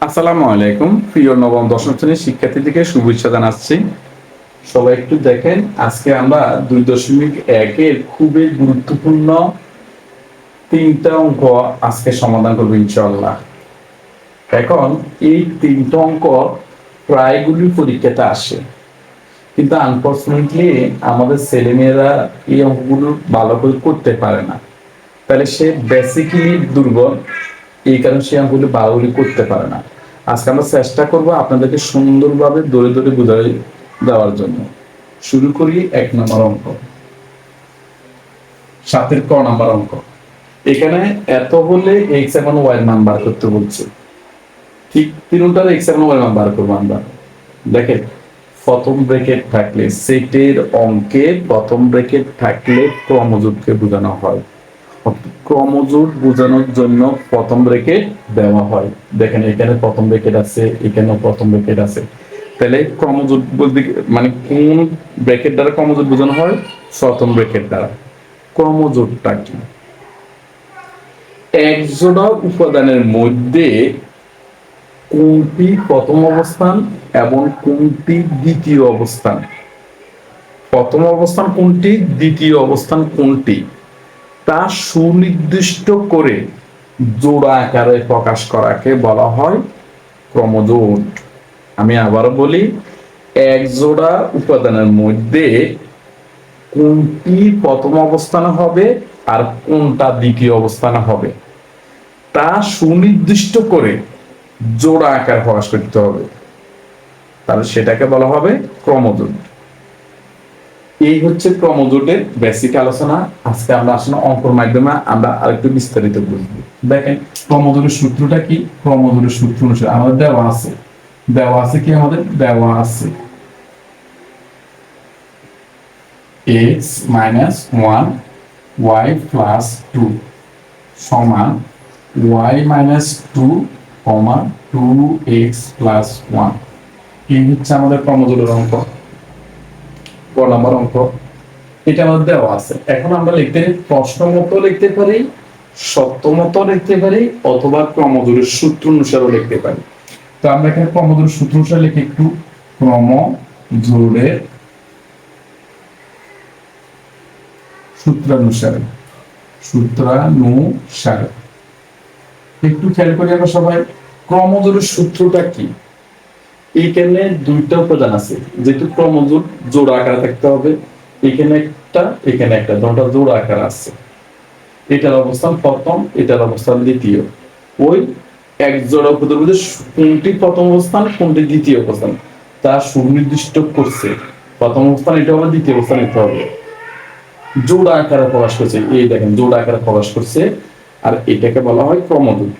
আসসালামু আলাইকুম প্রিয় নবম দশম শ্রেণীর শিক্ষার্থীদেরকে শুভেচ্ছা জানাচ্ছি। সবাই একটু দেখেন, আজকে আমরা 2.1-এর খুবই গুরুত্বপূর্ণ তিনটা অঙ্ক আজকে সমাধান করবো ইনশাআল্লাহ। এখন এই তিনটা অঙ্ক প্রায়গুলি পরীক্ষাতে আসে, কিন্তু আনফরচুনেটলি আমাদের ছেলেমেয়েরা এই অঙ্কগুলো ভালো করে করতে পারে না। তাহলে সে বেসিক্যালি দুর্বল, এই কারণে সে অঙ্কগুলো ভালো করে করতে পারে না। আজকে আমরা চেষ্টা করব আপনাদেরকে সুন্দরভাবে ধরে ধরে বুঝাই দেওয়ার জন্য। শুরু করি 1 নম্বর অঙ্ক, 7-এর ক নাম্বার অঙ্ক। এখানে এত হলে এক্স এবং ওয়াই মান বার করতে বলছে। ঠিক তিনটার এক্স এবং ওয়াই মান বার করবো আমরা। দেখেন, প্রথম ব্র্যাকেট থাকলে সেটের অঙ্কে প্রথম ব্র্যাকেট থাকলে ক্রমজোটকে বোঝানো হয়। ক্রমজোট বোঝানোর জন্য প্রথম ব্র্যাকেট দেওয়া হয়। দেখেন, এখানে প্রথম ব্র্যাকেট আছে, এখানেও প্রথম ব্র্যাকেট আছে। তাহলে ক্রমজোট বলতে মানে কোন ব্র্যাকেট দ্বারা ক্রমজোট বোঝানো হয়? প্রথম ব্র্যাকেট দ্বারা। ক্রমজোটটা কি? এক জোড়া উপাদানের মধ্যে কোনটি প্রথম অবস্থান এবং কোনটি দ্বিতীয় অবস্থান? প্রথম অবস্থান কোনটি, দ্বিতীয় অবস্থান কোনটি, তা সুনির্দিষ্ট করে জোড়া আকারে প্রকাশ করাকে বলা হয় ক্রমজোট। আমি আবারও বলি, এক জোড়া উপাদানের মধ্যে কোনটি প্রথম অবস্থানে হবে আর কোনটা দ্বিতীয় অবস্থানে হবে তা সুনির্দিষ্ট করে জোড়া আকার প্রকাশ করতে হবে, তাহলে সেটাকে বলা হবে ক্রমজোট। এই হচ্ছে ক্রমজোটের বেসিক আলোচনা। আজকে আমরা আসলে অঙ্কর মাধ্যমে আমরা আরেকটু বিস্তারিত বুঝবো। দেখেন, ক্রমজোটের সূত্রটা কি? ক্রমজোটের সূত্র অনুসারে আমাদের কি আমাদের দেওয়া আছে x - 1 y + 2 সমান y - 2, 2x + 1। এই হচ্ছে আমাদের ক্রমজোটের অঙ্ক, ক নম্বর অঙ্ক। এটা আমাদের দেওয়া আছে। এখন আমরা লিখতে প্রশ্ন মতো লিখতে পারি, সত্য মতো লিখতে পারি, অথবা ক্রমজোটের সূত্র অনুসারেও লিখতে পারি। তো আমরা এখানে ক্রমজোটের সূত্র অনুসারে লিখি একটু, ক্রমজোটের সূত্রানুসারে একটু খেয়াল করি আমরা সবাই। ক্রমজোটের সূত্রটা কি? এখানে দুইটা উপাদান আছে, যেহেতু ক্রমজোট জোড়া আকারে থাকতে হবে। এখানে একটা, এখানে একটা, দুটো জোড়া আকার আছে। এটার অবস্থান প্রথম, এটার অবস্থান দ্বিতীয়। ওই এক জোড়া উপাদানের মধ্যে কোনটি প্রথম অবস্থান, কোনটি দ্বিতীয় অবস্থান তা সুনির্দিষ্ট করছে। প্রথম অবস্থান এটা হবে, দ্বিতীয় অবস্থান এটা হবে। জোড়া আকারে প্রকাশ করছে, এই দেখেন জোড়া আকারে প্রকাশ করছে, আর এটাকে বলা হয় ক্রমজোট।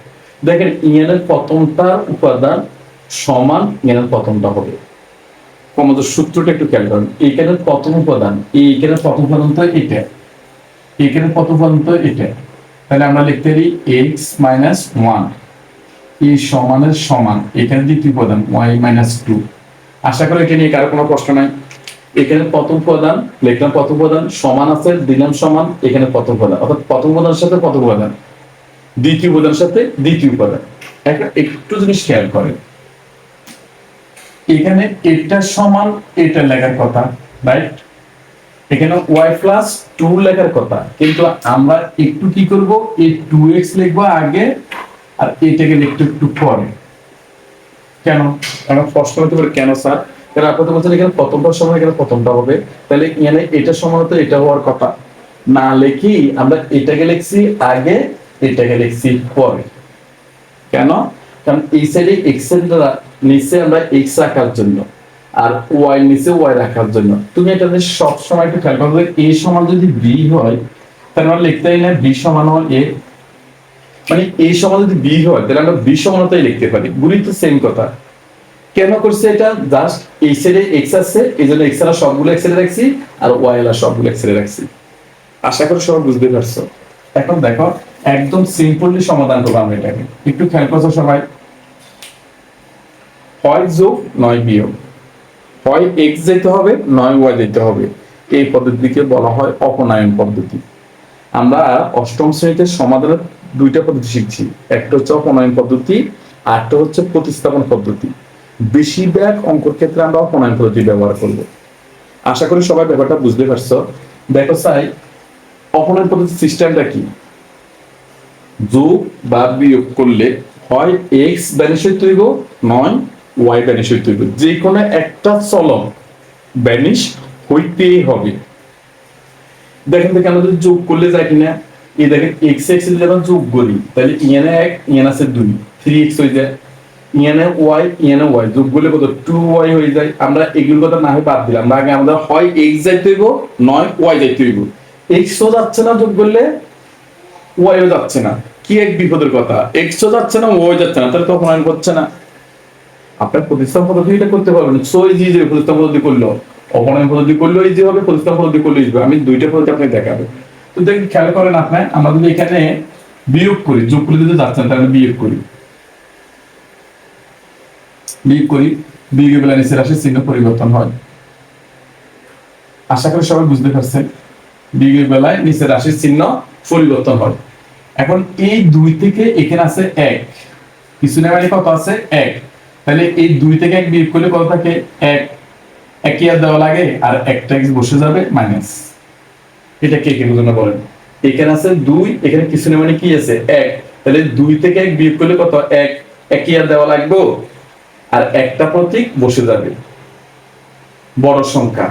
দেখেন, ইএনের প্রথমটা উপাদান সমান ইএনের প্রথমটা হবে। ক্রমজোট সূত্রটা একটু খেয়াল করেন। এইখানে প্রথম উপাদান, এইখানে প্রথম উপাদান তো এটা, এখানে প্রথম উপাদান তো এটা। তাহলে আমরা লিখতে পারি x - 1 এই সমানের সমান এখানে দ্বিতীয় উপাদান y - 2। আশা করি এটা নিয়ে কারো কোনো প্রশ্ন নাই। এখানে প্রথম উপাদান লিখলাম, প্রথম উপাদান সমান আছে, দিলাম সমান, এখানে প্রথম উপাদান, অর্থাৎ প্রথম উপাদানের সাথে প্রথম উপাদান, দ্বিতীয় উপাদানের সাথে দ্বিতীয় উপাদান। একটু জিনিস খেয়াল করেন, এখানে এটা সমান এটা লেখার কথা, রাইট? এখানে y + 2 লেখার কথা, কিন্তু আমরা একটু কি করব, এই 2x লিখবো আগে আর এটাকে লিখতে একটু পরে। কেন? কারণ প্রশ্ন হতে পারে কেন স্যার? কারণ আপনি তো বলছেন এখানে প্রথমটা সমান, এখানে প্রথমটা হবে, তাহলে এখানে এটা সমান তো এটা হওয়ার কথা না, লিখি আমরা এটাকে লিখছি আগে, এটাকে লিখছি পরে। কেন? কারণ এই সাইডে x এর দ্বারা নিচে আমরা x রাখার জন্য, আর y নিচে y রাখার জন্য। তুমি এটা সব সময় একটু খেয়াল করবে, a সমান যদি b হয় তাহলে আমরা লিখতেই না b সমান হয় a, মানে a সমান যদি b হয় তাহলে আমরা b সমানতাই লিখতে পারি। গুলি তো সেম কথা। কেন করছে এটা? জাস্ট এই সাইডে x আছে, এইজন্য x এর সবগুলো x এর রাখছি, আর y এর সবগুলো x এর রাখছি। আশা করি সবাই বুঝতে পারছো। এখন দেখো, একদম সিম্পলি সমাধান করবো আমরা এটাকে। একটু খেয়াল করছো সবাই, হয় যোগ নয় বিয়োগ, হয় x যেতে হবে নয় y যেতে হবে। এই পদ্ধতিকে বলা হয় অপনয়ন পদ্ধতি। আমরা অষ্টম শ্রেণীতে সমাধানের দুইটা পদ্ধতি শিখছি, একটা হচ্ছে অপনয়ন পদ্ধতি, আরটা হচ্ছে প্রতিস্থাপন পদ্ধতি। বেশিরভাগ অঙ্কর ক্ষেত্রে আমরা অপনয়ন পদ্ধতি ব্যবহার করব। আশা করি সবাই ব্যাপারটা বুঝতে পারছো। দেখো চাই অপনয়ন পদ্ধতির সিস্টেমটা কি। যোগ বা বিয়োগ করলে হয় এক্স ব্যানিশ হইতে হইব, নয় ওয়াই ব্যানিশ হইতে হইব। যে কোনো একটা চলক ব্যানিশ হইতেই হবে। দেখেন দেখে আমরা যদি যোগ করলে যায় কিনা, এই দেখেন এক্স এক্স যদি আমরা যোগ করি তাহলে ইয়ানে এক ইয়ান আছে দুই, 3x হয়ে যায়। ইয়ানে ওয়াই যোগ করলে কত 2y হয়ে যায়। আমরা এগুলোর কথা না হয় বাদ দিলাম, আমরা আগে আমাদের হয় x যাইতে হইব, নয় y যাইতে হইব। x ও যাচ্ছে না যোগ করলে, y ও যাচ্ছে না, কি এক বিপদের কথা। x ও যাচ্ছে না, y যাচ্ছে না, তাহলে তো অপনয়ন করছে না। আপনার প্রতিস্থাপন পদ্ধতি এটা করতে পারবেন, সো ইজি যে প্রতিস্থাপন পদ্ধতি করলো, অপনয়ন পদ্ধতি করলেও ইজি হবে, প্রতিস্থাপন পদ্ধতি করলেও ইজি হবে। আমি দুইটা পদ্ধতি আপনাকে দেখাবো। তো দেখেন খেয়াল করেন আপনি, আমরা যদি এখানে বিয়োগ করি, যোগ করে যদি যাচ্ছেন তাহলে বিয়োগ করি, বিয়োগের বেলা নিচের রাশির চিহ্ন পরিবর্তন হয়। আশা করি সবাই বুঝতে পারছেন, বিয়োগের বেলায় নিচের রাশির চিহ্ন পরিবর্তন হয়। এখন এই দুই থেকে এখানে আছে এক, কিছু না মানে কত আছে এক, তাহলে এই দুই থেকে এক বিয়োগ করলে কত থাকে এক, একই আর দেওয়া লাগে, আর একটা এক্স বসে যাবে মাইনাস। এটা কে কে বুঝুন বলেন। এখানে আছে দুই, এখানে কিছু না মানে কি আছে এক, তাহলে দুই থেকে এক বিয়োগ করলে কত এক, একই আর দেওয়া লাগবে, আর একটা প্রতীক বসে যাবে। বড় সংখ্যা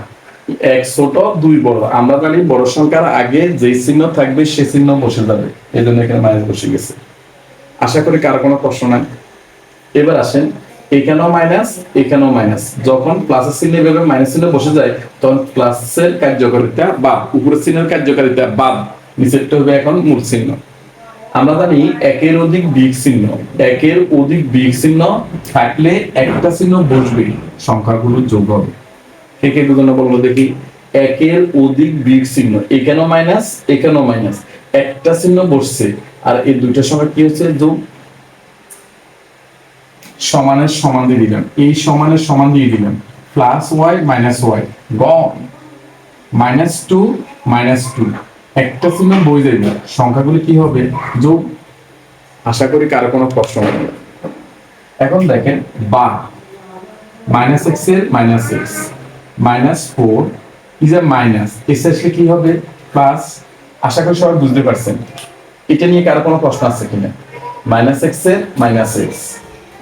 এক ছোট দুই বড়, আমরা জানি বড় সংখ্যার আগে যে চিহ্ন থাকবে সে চিহ্ন বসে যাবে, এই জন্য এখানে মাইনাস বসে গেছে। আশা করি কারো কোনো প্রশ্ন নাই। এবার আসেন, এখানেও মাইনাস এখানেও মাইনাস, যখন প্লাসের চিহ্ন এভাবে মাইনাস চিহ্ন বসে যায় তখন প্লাসের কার্যকারিতা বা উপরের চিহ্নের কার্যকারিতা বাদ, নিচেরটা হবে এখন মূল চিহ্ন। আমরা জানি একের অধিক বিগ চিহ্ন, একের অধিক বিগ চিহ্ন থাকলে একটা চিহ্ন বসবে, সংখ্যাগুলো যোগ হবে। কে কে বুঝানো বলবো দেখি। একের অধিক বিগ চিহ্ন, এখানেও মাইনাস এখানেও মাইনাস, একটা চিহ্ন বসছে, আর এই দুইটার সময় কি হচ্ছে যোগ। সমানের সমান দিয়ে দিলাম, এই সমানের সমান দিয়ে দিলাম, প্লাস ওয়াই মাইনাস ওয়াই, গন মাইনাস টু মাইনাস টু, একটা চিহ্ন বই যাবে, সংখ্যাগুলো কি হবে যোগ। আশা করি কারো কোনো প্রশ্ন নেই। এখন দেখেন বা মাইনাস এক্স এর minus x minus four is a minus, এসে কি হবে প্লাস। আশা করি সবাই বুঝতে পারছেন। এটা নিয়ে কারো কোনো প্রশ্ন আছে কিনা। মাইনাস এক্স এর মাইনাস এক্স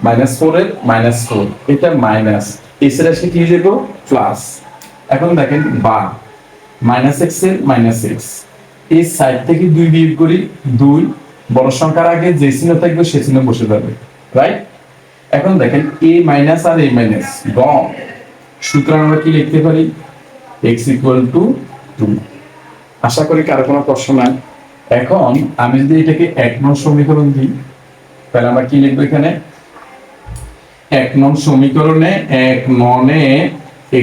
মাইনাস ফোর এর মাইনাস ফোর, এটা মাইনাস, এসে রাশি কি যাবো প্লাস। এখন দেখেন বা মাইনাস এক্স এর মাইনাস এক্স, এই সাইড থেকে দুই বিয়োগ করি, দুই বড় সংখ্যার আগে যে চিহ্ন থাকবে সে চিহ্ন বসে যাবে, রাইট। এখন দেখেন এ মাইনাস আর এ মাইনাস গণ, সুতরাং আমরা কি লিখতে পারি x ইকুয়াল টু 2। আশা করি কারো কোনো প্রশ্ন নাই। এখন আমি যদি এটাকে 1 নং সমীকরণ দিই তাহলে আমরা কি লিখবো এখানে, 1 নং সমীকরণে 1 ননে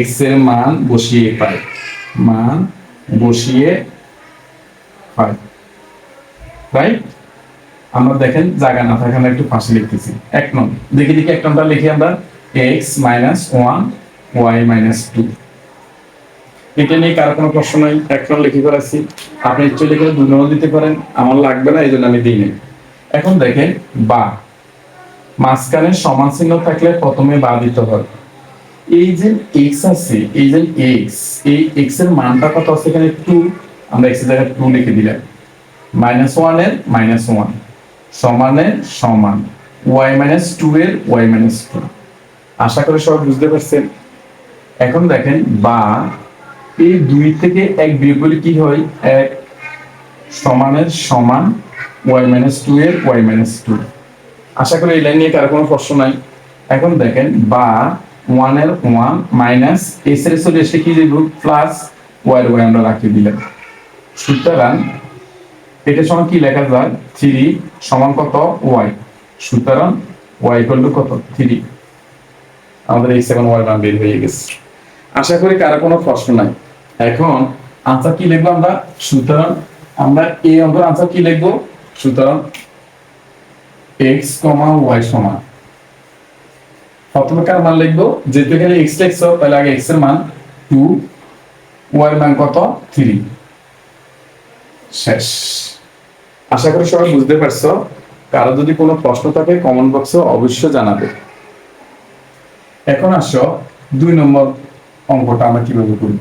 x এর মান বসিয়ে পাই, মান বসিয়ে পাই, রাইট। আমরা দেখেন জায়গা না থাকে আমরা একটু পাশে লিখতেছি 1 নং, দেখি 1 নংটা লিখি আমরা x মাইনাস 1 y মাইনাস 2। এটা নিয়ে কারো কোনো প্রশ্ন নাই, 1 নং লিখে ফেলাছি। আপনি ইচ্ছে লিখে 2 নং দিতে পারেন, আমার লাগবে না এই জন্য আমি দিই নাই। এখন দেখেন বা মাঝখানে সমান চিহ্ন থাকলে প্রথমে বা দিতে হয়। এই যে x আছে, এই যে x, এই x এর মানটা কত আছে এখানে 2, আমরা x এর জায়গায় 2 লিখে দিলাম। -1 এর -1 সমানের সমান y - 2 এর y - 2। আশা করি সবাই বুঝতে পারছেন। এখন দেখেন বা এই 2 থেকে 1 বিয়োগ করলে কি হয় 1 সমানের সমান y - 2 এর y - 2। আশা করি এই লাইন নিয়ে কারো কোনো প্রশ্ন নাই। এখন দেখেন বা 1 এর 1 মাইনাস s এর চলে এসে কি দেব প্লাস y এর y আমরা রাখি দিলাম। সুতরাং এটা সমান কি লেখা যায় 3 সমান কত y, সুতরাং y ইকুয়াল টু কত 3। আমাদের এই 7 y মান বের হয়ে গেছে। আশা করি কারো কোনো প্রশ্ন নাই। এখন আনসার কি লিখবো আমরা, সুতরাং আমরা এই অঙ্কের আনসার কি লিখবো, সুতরাং x, y সমান প্রথমে কার মান লিখবো, যেহেতু এখানে x লিখছো তাহলে আগে x এর মান 2, y এর মান কত 3, শেষ। আশা করি সবাই বুঝতে পারছো। কারো যদি কোনো প্রশ্ন থাকে কমেন্ট বক্সে অবশ্যই জানাবে। এখন আসো 2 নম্বর অঙ্কটা আমরা কিভাবে করব।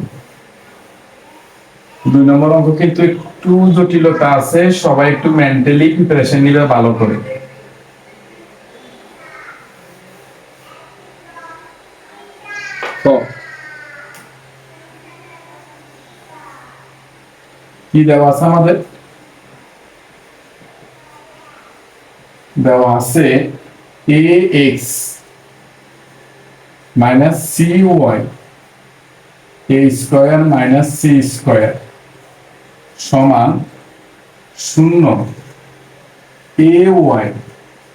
2 নম্বর অঙ্ক কিন্তু একটু জটিলতা আছে, সবাই একটু মেন্টালি প্রিপারেশন নিবে ভালো করে। তো কি দেওয়া আছে আমাদের? দেওয়া আছে ax minus cy a square minus C square সমান 0 ay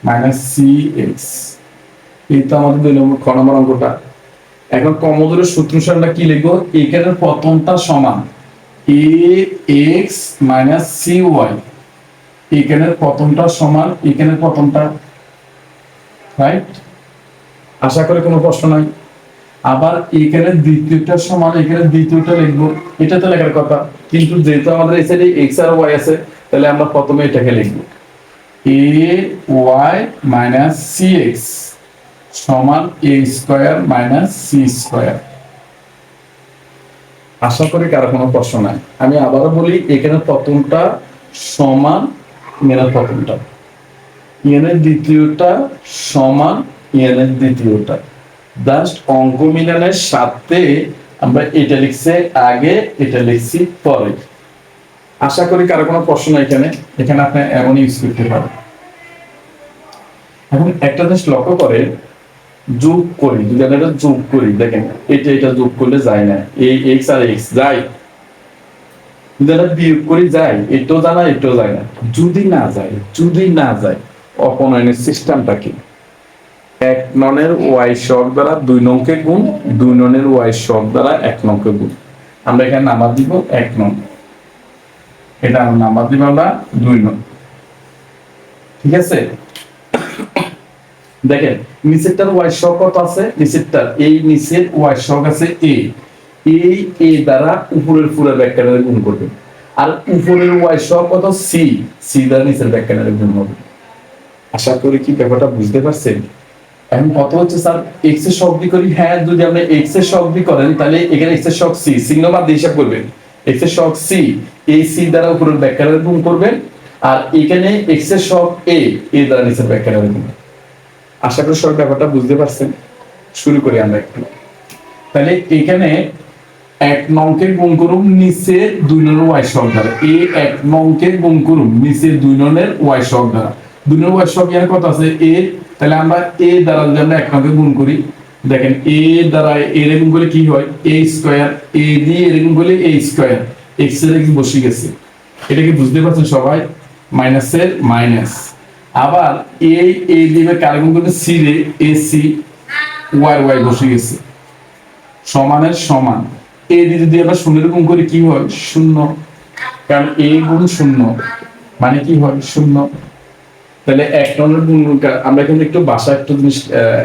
মাইনাস cx। এই তো আমাদের 2 নম্বর খ নম্বর অঙ্কটা। এখন কমোডোরের সূত্র আমরা কি লিখবো? এখানে প্রথমটা সমান ax মাইনাস cy, এখানে প্রথমটা সমান এখানে প্রথমটা, রাইট? আশা করি কোনো প্রশ্ন নাই। আবার এখানে দ্বিতীয়টা সমান এখানে দ্বিতীয়টা লিখবো, এটা তো লেখার কথা, কিন্তু যেহেতু আমাদের এই সাইডে x আর y আছে, তাহলে আমরা প্রথমে এটাকে লিখবো ay মাইনাস cx সমান a square minus c square. আশা করি কারো কোনো প্রশ্ন নাই। আমি আবারও বলি, এখানে প্রথমটা সমান এখানে প্রথমটা, এখানে দ্বিতীয়টা সমান এখানে দ্বিতীয়টা, জাস্ট অঙ্ক মিলানের সাথে আমরা এটা লিখছি আগে, এটা লিখছি পরে। আশা করি কারো কোনো প্রশ্ন নাই এখানে। এখানে আপনি এমন ইউজ করতে পারেন। এখন একটা জিনিস লক্ষ্য করে, যোগ করি, যদি আমরা এটা যোগ করি, দেখেন এটা যোগ করলে যায় না, এই x আর x যায়। যদি আমরা বিয়োগ করি যায়, এটাও জানা এটাও যায় না। যদি না যায় অপনয়নের সিস্টেমটা কি? 1 ননের y সহগ দ্বারা 2 নংকে গুণ, 2 ননের y সহগ দ্বারা 1 নংকে গুণ। আমরা এখানে নাম্বার দিব 1 নং, এটা আমরা নাম্বার দিব আমরা 2 নং। ঠিক আছে? দেখেন নিচেরটার y সহগ কত আছে? নিচেরটার এই নিচের y সহগ আছে a, এই a দ্বারা উপরের পুরো ব্যাকটেরিয়ার গুণ করবে। আর উপরের y সহগ কত? c, c দ্বারা নিচের ব্যাকটেরিয়ার গুণ হবে। আশা করি কি ব্যাপারটা বুঝতে পারছেন? এখন কত হচ্ছে স্যার, x এর সহগ দি করি। হ্যাঁ, যদি আপনি x এর সহগ দি করেন তাহলে এখানে x এর সহগ c, চিহ্ন বাদ দিয়ে হিসাব করবেন। x এর সহগ c, এই c দ্বারা উপরের ব্যাকটেরিয়ার গুণ করবেন। আর এখানে x এর সহগ a, a দ্বারা নিচের ব্যাকটেরিয়ার গুণ। আশা করি সব ব্যাপারটা বুঝতে পারছেন। শুরু করি আমরা একটু। তাহলে এখানে 1 নংকে গুণ করুন নিচে 2 ননের y সহগ দ্বারা, এই 1 নংকে গুণ করুন নিচে 2 ননের y সহগ দ্বারা। 2 ননের y সহগ এর কত আছে? a, তাহলে আমরা a দ্বারা যদি আমরা 1 নংকে গুণ করি, দেখেন a দ্বারা a এর গুণ করলে কি হয়? a স্কয়ার, a দিয়ে এর গুণ করলে a স্কয়ার, x এর x বসে গেছে। এটা কি বুঝতে পারছেন সবাই? মাইনাসের মাইনাস। আবার এই দিবে কার গুণ করলে c রে, ac y বসে গেছে, সমানের সমান। a দিয়ে যদি আমরা শূন্যের গুণ করি কি হয়? শূন্য, কারণ a গুণ শূন্য মানে কি হয়? শূন্য। তাহলে 1 ননের গুণ আমরা কিন্তু একটু ভাষা একটু জিনিস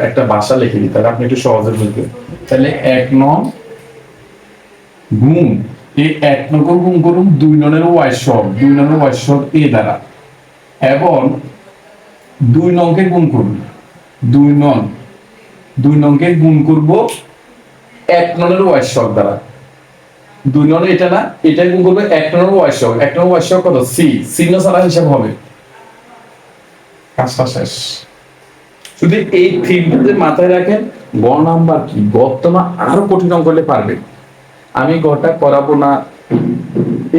একটা ভাষা লিখে দিই, তাহলে আপনি একটু সহজে বুঝবেন। তাহলে 1 নং গুণ এই 1 নং গুণ করুন 2 ননের y সহগ, 2 ননের y সহগ a দ্বারা, এবং 2 নংকে গুণ করুন 2 নংকে গুণ করব 1 ননের y সহগ দ্বারা। 2 ননের এটা না, এটা গুণ করবে 1 ননের y সহগ। 1 ননের y সহগ কত? c, চিহ্ন ছাড়া হিসাব হবে, কাজটা শেষ। শুধু এই থিমটাতে মাথায় রাখেন। গ নাম্বার কি? গ তোমার আরো কঠিন অঙ্ক করলে পারবে। আমি গটা করাবো না,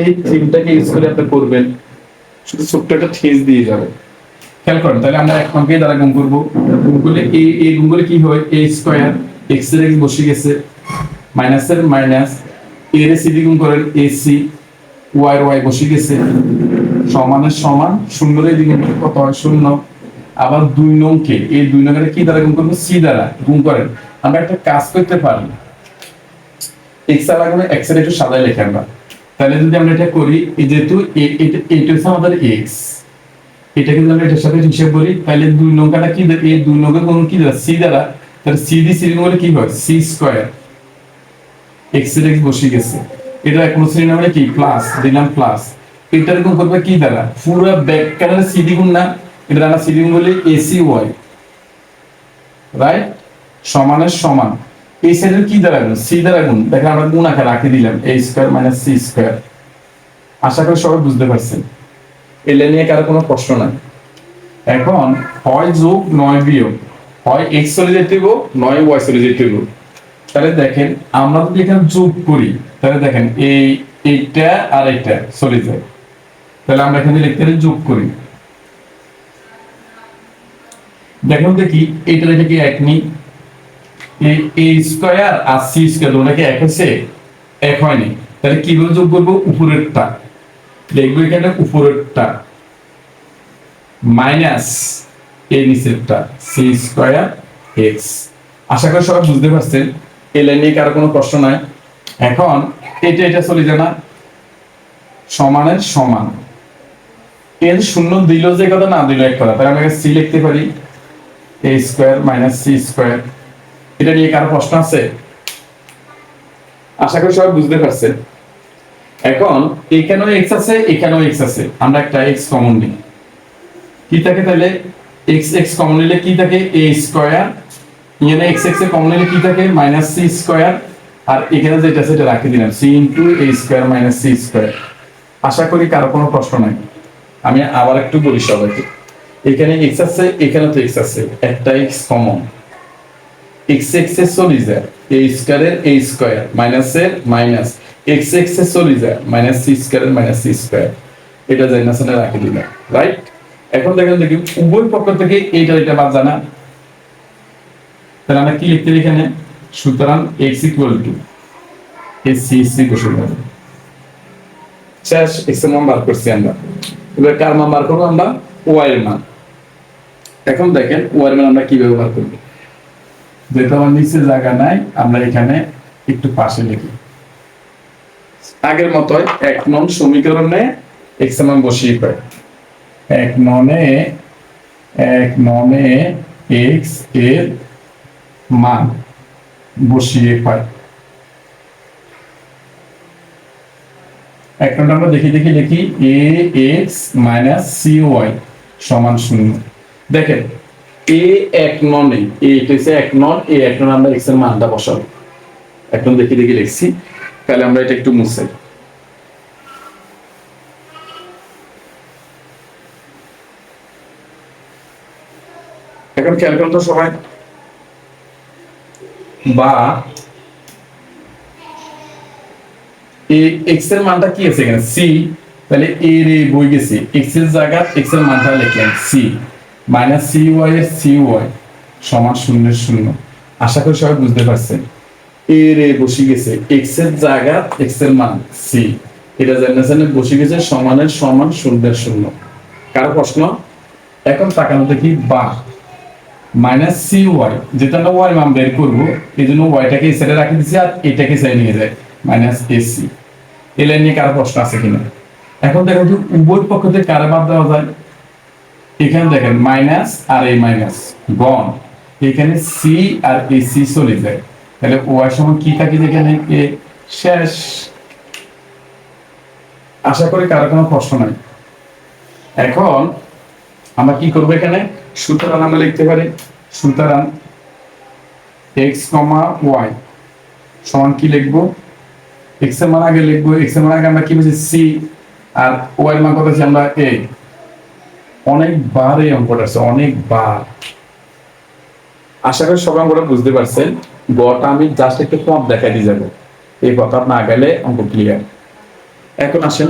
এই থিমটাকে ইউজ করে আপনি করবেন, শুধু ছোট্ট একটা ঠেস দিয়ে যাবে। খেয়াল করেন, তাহলে আমরা 1 নংকে দ্বারা গুণ করব, গুণ করলে a গুণ করলে কি হয়? a স্কয়ার, x এর x বসে গেছে, মাইনাসের মাইনাস, a এর c দিয়ে গুণ করেন ac, y এর y বসে গেছে, সমানের সমান, শূন্যের এই দিকে কত হয়? শূন্য। আবার 2 নংকে এই 2 নংকে কি দ্বারা গুণ করব? c দ্বারা গুণ করেন। আমরা একটা কাজ করতে পারি, x এর আগে x এর একটু সাদায় লিখে আমরা। তাহলে যদি আমরা এটা করি, এই যেহেতু এটা হচ্ছে আমাদের x, এটা কিন্তু আমরা এটার সাথে হিসাব করি, তাহলে 2 নংকাটা কি? এই 2 নংকের গুণ কি দ্বারা? c দ্বারা। তাহলে c দিয়ে c গুণ করলে কি হয়? c স্কয়ার, x এর x বসে গেছে, এটা কোন শ্রেণী নামে কি? প্লাস দিলাম প্লাস। এটার গুণ করবে কি দ্বারা? পুরো ব্যাকটেরিয়ার c দিয়ে গুণ না, এটা আমরা সিলিং বলি এসি ওয়াই, রাইট, সমানের সমান এই সাইডের কি দ্বারা গুণ, সি দ্বারা গুণ। দেখেন আমরা গুণ আকারে রাখি দিলাম a square minus C square. আশা করি সবাই বুঝতে পারছেন, এলে নিয়ে কারো কোনো প্রশ্ন নাই। এখন হয় যোগ নয় বিয়োগ, হয় x চলে যেতে হইব নয় y চলে যেতে হইব। তাহলে দেখেন আমরা যদি এখানে যোগ করি তাহলে দেখেন এইটা আর এইটা চলে যায়, তাহলে আমরা এখানে লিখতে পারি যোগ করি। দেখুন দেখি এইটা লিখে কি এক নি, a স্কয়ার আর c স্কয়ার দুটোকে এক হচ্ছে, এক হয়নি। তাহলে কিভাবে যোগ করব, উপরেরটা লিখবো এখানে উপরেরটা মাইনাস a নিচেরটা c স্কয়ার x। আশা করি সবাই বুঝতে পারছেন, এই লাইনে কারো কোনো প্রশ্ন নাই। এখন এটা চলে যায় না, সমানের সমান এর শূন্য দিল যে কথা, না দিল এক কথা। তাহলে আমরা c লিখতে পারি a square minus c square. এটা নিয়ে কারো প্রশ্ন আছে? আশা করি সবাই বুঝতে পারছেন। এখন এখানেও x আছে এখানেও x আছে, আমরা একটা x কমন নিই, কি থাকে তাহলে x কমন নিলে কি থাকে a স্কয়ার, এখানে x এর কমন নিলে কি থাকে মাইনাস c স্কয়ার, আর এখানে যেটা সেটা রাখি দিলাম c into a square minus c square. আশা করি কারো কোনো প্রশ্ন নাই। আমি আবার একটু বলি সবাইকে, এখানে x আছে এখানে তো x আছে, একটা x কমন, x এর চলে যায় a স্কয়ারের a স্কয়ার মাইনাস এর মাইনাস x এর চলে যায় মাইনাস c স্কয়ারের মাইনাস c স্কয়ার। এটা যাই না সেটা রাখি দিলাম, রাইট। এখন দেখেন দেখি উভয় পক্ষ থেকে এটা বাদ জানা, তাহলে আমরা কি লিখতে এখানে, সুতরাং x ইকুয়াল টু c বসে যাবে। শেষ, x এর মান বার করছি আমরা। এবার কার মান বার করব আমরা, y এর মান। এখন দেখেন y এর মান আমরা কিভাবে বার করব, যেটা আমার নিচে জায়গা নাই আমরা এখানে একটু পাশে লিখি। আগের মতোই 1 নং সমীকরণে x এর মান বসিয়ে পাই, 1 ননে x এর মান বসিয়ে পাই। এখন আমরা দেখি লিখি ax মাইনাস cy সমান 0। দেখেন a 1 ননে, এটা হচ্ছে 1 নন, a 1 নন আমরা x এর মানটা বসাবো। এখন দেখি লিখছি, তাহলে আমরা এটা একটু মুছাই। এখন খেয়াল করুন তো সবাই, বা x এর মানটা কি আছে এখানে c, তাহলে a রে বই গেছে x এর জায়গা, x এর মানটা লিখলাম c মাইনাস cy এর cy সমান 0 0। আশা করি সবাই বুঝতে পারছেন, a রে বসে গেছে x এর জায়গা x এর মান c, এটা জানেন বসে গেছে সমানের সমান 0 0। কারো প্রশ্ন? এখন তাকানো দেখি, বা মাইনাস cy, যেটা আমরা y মান বের করব এই জন্য yটাকে এই সাইডে রাখি দিছি আর এটাকে সাইডে নিয়ে যায় মাইনাস ac। এই লাইন নিয়ে কারো প্রশ্ন আছে কিনা? এখন দেখো তো উভয় পক্ষ থেকে কারে বাদ দেওয়া যায়, এখানে দেখেন মাইনাস আর এই মাইনাস গণ, এখানে c আর ac চলে যায়, তাহলে y সমান কি থাকে এখানে a। শেষ, আশা করি কারো কোনো প্রশ্ন নাই। এখন আমরা কি করব এখানে, সুতরাং আমরা লিখতে পারি সুতরাং x, y সমান কি লিখবো, x এর মান আগে লিখবো, x এর মান আগে আমরা কি বুঝি c, আর y এর মান কত আছে আমরা a। অনেকবার এই অঙ্কটা আছে, অনেকবার। আশা করি সবাই অঙ্কটা বুঝতে পারছেন। গটা আমি জাস্ট একটু কম দেখাই দিয়ে যাবো, এই কথা না গেলে অঙ্ক ক্লিয়ার। এখন আসেন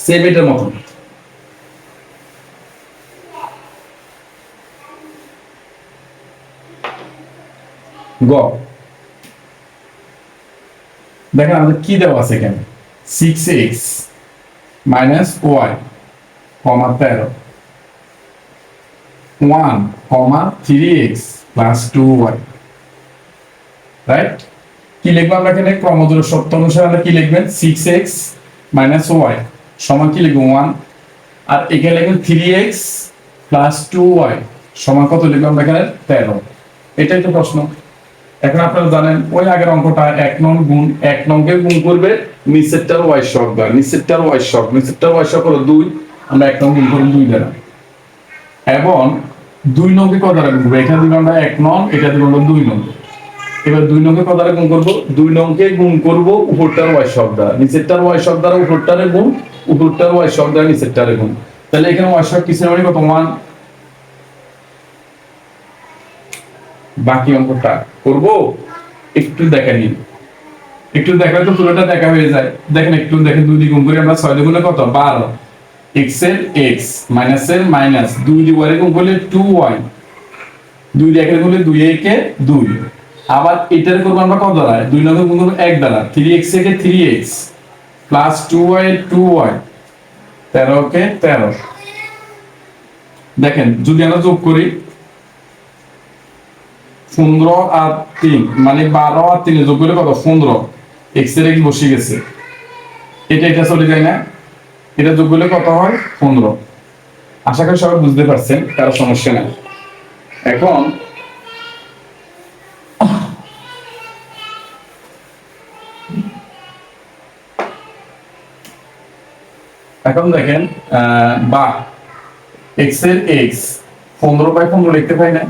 সেম এটার মতন, গ দেখেন আমাদের কি দেওয়া আছে এখানে, 6x মাইনাস y কমা 13, 1 কমা 3x প্লাস 2y, রাইট। কি লিখবো আমরা এখানে, ক্রমজোড় সত্য অনুসারে আমরা কি লিখবেন, 6x মাইনাস y সমান কি লিখবো 1, আর এখানে লিখবেন 3x প্লাস 2y সমান কত লিখবো আমরা এখানে 13। এটাই তো প্রশ্ন। এখন আপনারা জানেন ওই আগের অঙ্কটা 1 নং গুণ 1 নংকে গুণ করবে নিচেরটার y শক দ্বারা, নিচেরটার y শক হলো 2, আমরা 1 নং গুণ করব 2 দ্বারা। এবং 2 নংকে কত দ্বারা গুণ করবো? এখানে দিব আমরা 1 নং, এটা দিব আমরা 2 নং। এবার 2 নংকে কত দ্বারা গুণ করবো? 2 নংকে গুণ করব উপরটার y সব দ্বারা, নিচেরটার y সব দ্বারা উপরটারে গুণ, উপরটার y সব দ্বারা নিচেরটারে গুণ। তাহলে এখানে y সব কিসের মানে কত? 1। বাকি অঙ্কটা করব, একটু দেখে নিন। একটু দেখলে তো পুরোটা দেখা হয়ে যায়। দেখেন, একটু দেখেন, 2 দিয়ে গুণ করে আমরা 6 দিয়ে গুণে কত? 12। x এর x, মাইনাস এর মাইনাস, 2 দিয়ে y গুণ করলে 2y, 2 দিয়ে 1 গুণলে 2 একে 2। আবার এটার করব আমরা কত দ্বারা? 2 নং গুণ করব 1 দ্বারা, 3x একে 3x প্লাস 2y এর 2y, 13 কে 13। দেখেন, যদি আমরা যোগ করি 15 আর 3 মানে 12 আর 3 যোগ করলে কত? 15। x এর x বসে গেছে, এটা চলে যায় না, এটা যোগ করলে কত হয়? 15। আশা করি সবাই বুঝতে পারছেন, কারো সমস্যা নাই। এখন এখন দেখেন, বা x এর x 15/15 লিখতে পাই না,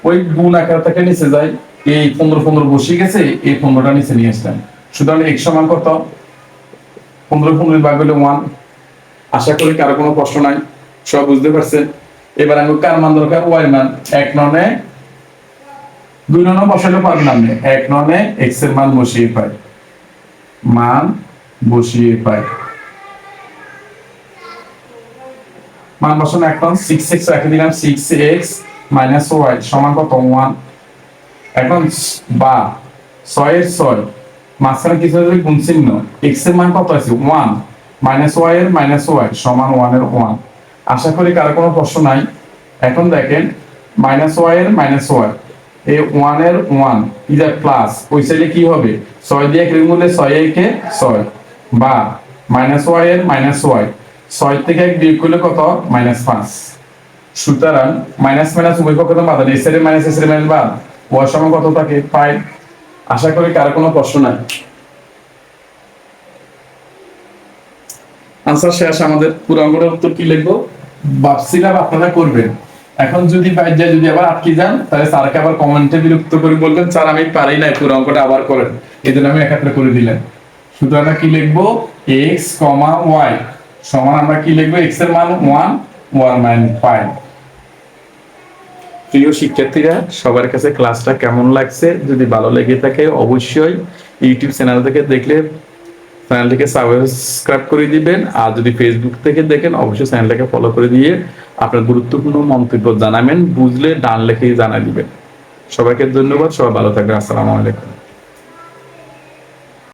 ওই গুণ আকার থেকে নিচে যায়, এই 15 বসে গেছে, এই 15টা নিচে নিয়ে আসলাম। সুতরাং x সমান কত? 15 ভাগ হলে 1। আশা করি কারো কোনো প্রশ্ন নাই, সব বুঝতে পারছেন। এবার আমি কার মান দরকার? y এর মান। 1 ননে 2 ননে বসালে পারবেন আপনি, 1 ননে x এর মান বসিয়ে পাই, মান বসিয়ে পাই। মান বসানো, এখন 6x রেখে দিলাম, 6x মাইনাস y সমান কত? 1। এখন বা 6 এর 6 মাঝখানে কিছু গুণ চিহ্ন, x এর মান কত আছে? 1, মাইনাস y এর মাইনাস y সমান 1 এর 1। আশা করি কারো কোনো প্রশ্ন নাই। এখন দেখেন, মাইনাস y এর মাইনাস y, এই 1 এর 1 ইজ প্লাস, ওই সাইডে কি হবে? 6 দিয়ে 1 গুণলে 6 একে 6, বা মাইনাস y এর মাইনাস y, 6 থেকে 1 বিয়োগ করলে কত? -5। সুতরাং মাইনাস মাইনাস উভয় পক্ষ তো বাদ, এস এর মাইনাস এস এর মাইনাস বাদ, y সমান কত থাকে? 5। আশা করি কারো কোনো প্রশ্ন নাই। আনসার শেষ আমাদের। পুরো অঙ্কটার উত্তর কি লিখবো ভাবছিলাম আপনারা করবেন। এখন যদি বাইরে যদি আবার আটকে যান, তাহলে স্যারকে আবার কমেন্টে বিরক্ত করে বলবেন, স্যার আমি পারি না, পুরো অঙ্কটা আবার করেন। এই জন্য আমি একাত্রে করে দিলাম। সুতরাং আমরা কি লিখবো? x, y সমান আমরা কি লিখবো? x এর মান 1, y এর মান 5। প্রিয় শিক্ষার্থীরা, সবার কাছে ক্লাসটা কেমন লাগছে? যদি ভালো লেগে থাকে অবশ্যই ইউটিউব চ্যানেল থেকে দেখলে চ্যানেলটিকে সাবস্ক্রাইব করে দিবেন, আর যদি ফেসবুক থেকে দেখেন অবশ্যই চ্যানেলটাকে ফলো করে দিয়ে আপনার গুরুত্বপূর্ণ মন্তব্য জানাবেন, বুঝলে ডান লেখেই জানাই দিবেন। সবাইকে ধন্যবাদ, সবাই ভালো থাকবেন। আসসালামু আলাইকুম।